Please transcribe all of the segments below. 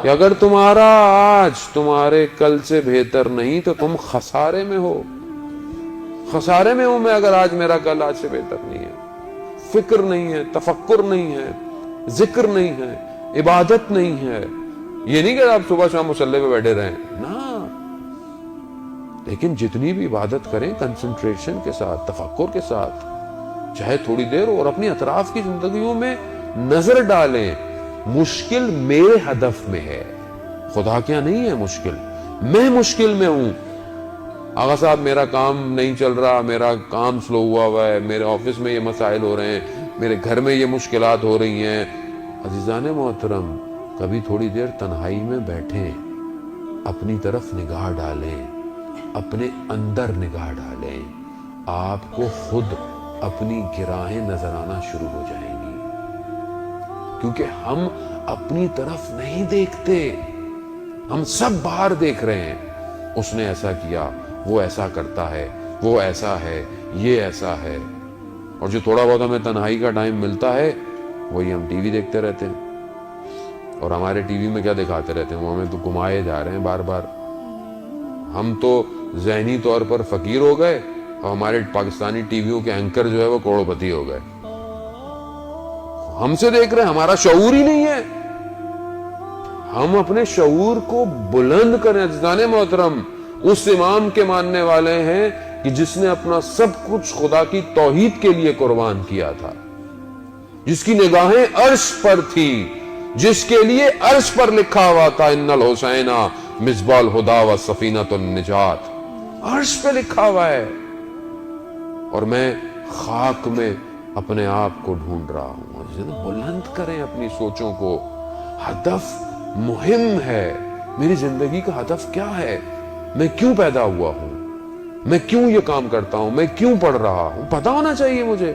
کہ اگر تمہارا آج تمہارے کل سے بہتر نہیں تو تم خسارے میں ہو. خسارے میں ہوں میں اگر آج میرا کل آج سے بہتر نہیں ہے. فکر نہیں ہے, تفکر نہیں ہے, ذکر نہیں ہے, عبادت نہیں ہے. یہ نہیں کہ آپ صبح شام مصلی پہ بیٹھے رہیں نا, لیکن جتنی بھی عبادت کریں کنسنٹریشن کے ساتھ, تفکر کے ساتھ, چاہے تھوڑی دیر, اور اپنی اطراف کی زندگیوں میں نظر ڈالیں. مشکل میرے ہدف میں ہے, خدا کیا نہیں ہے مشکل, میں مشکل میں ہوں. آغا صاحب میرا کام نہیں چل رہا, میرا کام سلو ہوا ہے, میرے آفس میں یہ مسائل ہو رہے ہیں, میرے گھر میں یہ مشکلات ہو رہی ہیں. عزیزان محترم, کبھی تھوڑی دیر تنہائی میں بیٹھیں, اپنی طرف نگاہ ڈالیں, اپنے اندر نگاہ ڈالیں, آپ کو خود اپنی گراہیں نظر آنا شروع ہو جائیں گی. کیونکہ ہم اپنی طرف نہیں دیکھتے, ہم سب باہر دیکھ رہے ہیں. اس نے ایسا کیا, وہ ایسا کرتا ہے, وہ ایسا ہے, یہ ایسا ہے. اور جو تھوڑا بہت ہمیں تنہائی کا ٹائم ملتا ہے وہی ہم ٹی وی دیکھتے رہتے ہیں. اور ہمارے ٹی وی میں کیا دکھاتے رہتے ہیں, وہ ہمیں تو گھمائے جا رہے ہیں بار بار. ہم تو ذہنی طور پر فقیر ہو گئے اور ہمارے پاکستانی ٹی ویوں کے اینکر جو ہے وہ کروڑ پتی ہو گئے. ہم سے دیکھ رہے ہیں, ہمارا شعور ہی نہیں ہے. ہم اپنے شعور کو بلند کریں. عزیزان محترم, اس امام کے ماننے والے ہیں کہ جس نے اپنا سب کچھ خدا کی توحید کے لیے قربان کیا تھا, جس کی نگاہیں عرش پر تھی, جس کے لیے عرش پر لکھا ہوا تھا ان الحسین مصباح الہدی و سفینۃ النجات, عرش پہ لکھا ہوا ہے. اور میں خاک میں اپنے آپ کو ڈھونڈ رہا ہوں. بلند کریں اپنی سوچوں کو. ہدف مہم ہے. میری زندگی کا ہدف کیا ہے, میں کیوں پیدا ہوا ہوں, میں کیوں یہ کام کرتا ہوں, میں کیوں پڑھ رہا ہوں, پتہ ہونا چاہیے مجھے,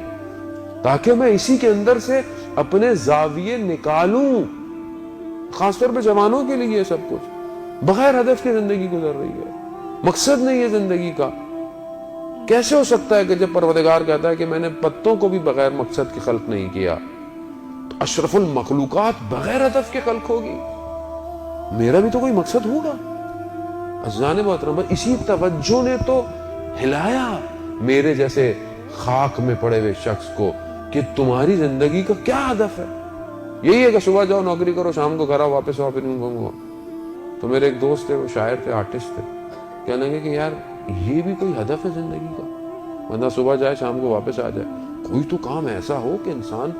تاکہ میں اسی کے اندر سے اپنے زاویے نکالوں. خاص طور پہ جوانوں کے لیے سب کچھ بغیر ہدف کے زندگی گزر رہی ہے, مقصد نہیں ہے زندگی کا. کیسے ہو سکتا ہے کہ جب پروردگار کہتا ہے کہ میں نے پتوں کو بھی بغیر مقصد کے خلق نہیں کیا, تو اشرف المخلوقات بغیر ہدف کے خلق ہوگی. میرا بھی تو کوئی مقصد ہوگا. عزیزان محترم, اسی توجہ نے تو ہلایا میرے جیسے خاک میں پڑے ہوئے شخص کو کہ تمہاری زندگی کا کیا ہدف ہے. یہی ہے کہ صبح جاؤ نوکری کرو, شام کو گھر آؤ, واپس آؤ, پھر گھومو. تو میرے ایک دوست تھے, وہ شاعر تھے, آرٹسٹ تھے, کہنے لگے کہ یار یہ بھی کوئی ہدف ہے زندگی کا, بندہ صبح جائے شام کو واپس آ جائے. کوئی تو کام ایسا ہو کہ انسان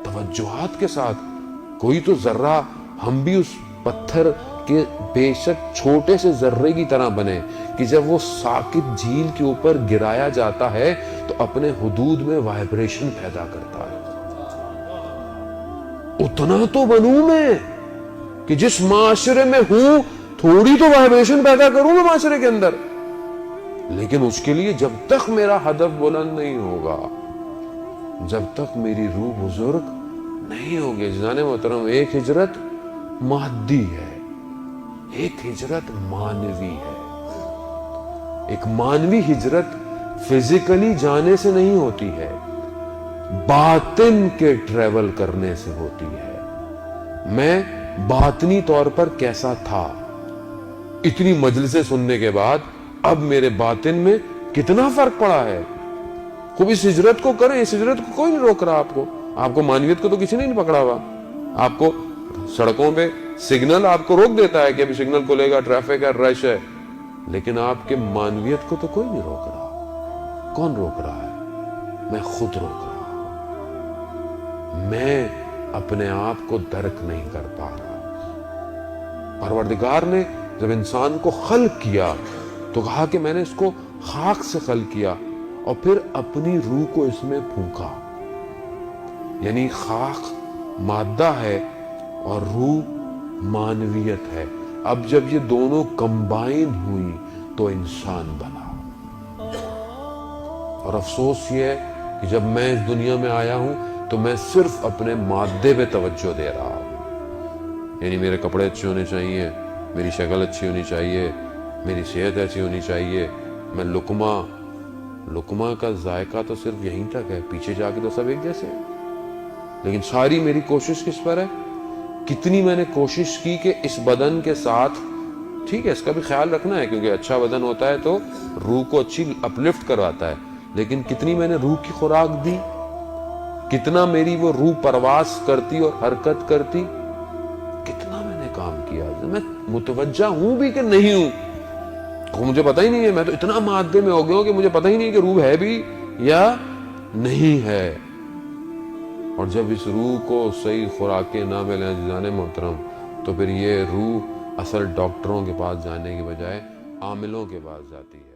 توجہات کے ساتھ, کوئی تو ذرہ ہم بھی اس پتھر کے بے شک چھوٹے سے ذرے کی طرح بنے کہ جب وہ ساکت جھیل کے اوپر گرایا جاتا ہے تو اپنے حدود میں وائبریشن پیدا کرتا ہے. اتنا تو بنوں میں کہ جس معاشرے میں ہوں تھوڑی تو وائبریشن پیدا کروں میں معاشرے کے اندر. لیکن اس کے لیے جب تک میرا ہدف بلند نہیں ہوگا, جب تک میری روح بزرگ نہیں ہوگی. جان محترم, ایک ہجرت مادی ہے, ایک ہجرت مانوی ہے. ایک مانوی ہجرت فزیکلی جانے سے نہیں ہوتی ہے, باطن کے ٹریول کرنے سے ہوتی ہے. میں باطنی طور پر کیسا تھا, اتنی مجلسیں سننے کے بعد اب میرے باطن میں کتنا فرق پڑا ہے. خوب اس ہجرت کو کریں, اس ہجرت کو کوئی نہیں روک رہا آپ کو. آپ کو مانویت کو تو کسی نے نہیں پکڑا ہوا. آپ کو سڑکوں پہ سگنل آپ کو روک دیتا ہے کہ ابھی سگنل کھلے گا, ٹریفک ہے, رش ہے, لیکن آپ کے مانویت کو تو کوئی نہیں روک رہا. کون روک رہا ہے؟ میں خود روک رہا ہوں. میں اپنے آپ کو درک نہیں کر پا رہا. پروردگار نے جب انسان کو خلق کیا تو کہا کہ میں نے اس کو خاک سے خلق کیا اور پھر اپنی روح کو اس میں پھونکا. یعنی خاک مادہ ہے اور روح مانویت ہے. اب جب یہ دونوں کمبائن ہوئی تو انسان بنا. اور افسوس یہ ہے کہ جب میں اس دنیا میں آیا ہوں تو میں صرف اپنے مادے پہ توجہ دے رہا ہوں. یعنی میرے کپڑے اچھے ہونے چاہیے, میری شکل اچھی ہونی چاہیے, میری صحت ایسی ہونی چاہیے. میں لقمہ کا ذائقہ تو صرف یہیں تک ہے, پیچھے جا کے تو سب ایک جیسے ہیں. لیکن ساری میری کوشش کس پر ہے کتنی میں نے کوشش کی کہ اس بدن کے ساتھ، ٹھیک ہے اس کا بھی خیال رکھنا ہے کیونکہ اچھا بدن ہوتا ہے تو روح کو اچھی اپلفٹ کرواتا ہے، لیکن کتنی میں نے روح کی خوراک دی، کتنا میری وہ روح پرواز کرتی اور حرکت کرتی، کتنا میں نے کام کیا، میں متوجہ ہوں بھی کہ نہیں ہوں، مجھے پتہ ہی نہیں ہے، میں تو اتنا مادے میں ہو گیا ہوں کہ مجھے پتہ ہی نہیں کہ روح ہے بھی یا نہیں ہے۔ اور جب اس روح کو صحیح خوراکیں نہ ملیں عزیزان محترم، تو پھر یہ روح اصل ڈاکٹروں کے پاس جانے کی بجائے عاملوں کے پاس جاتی ہے۔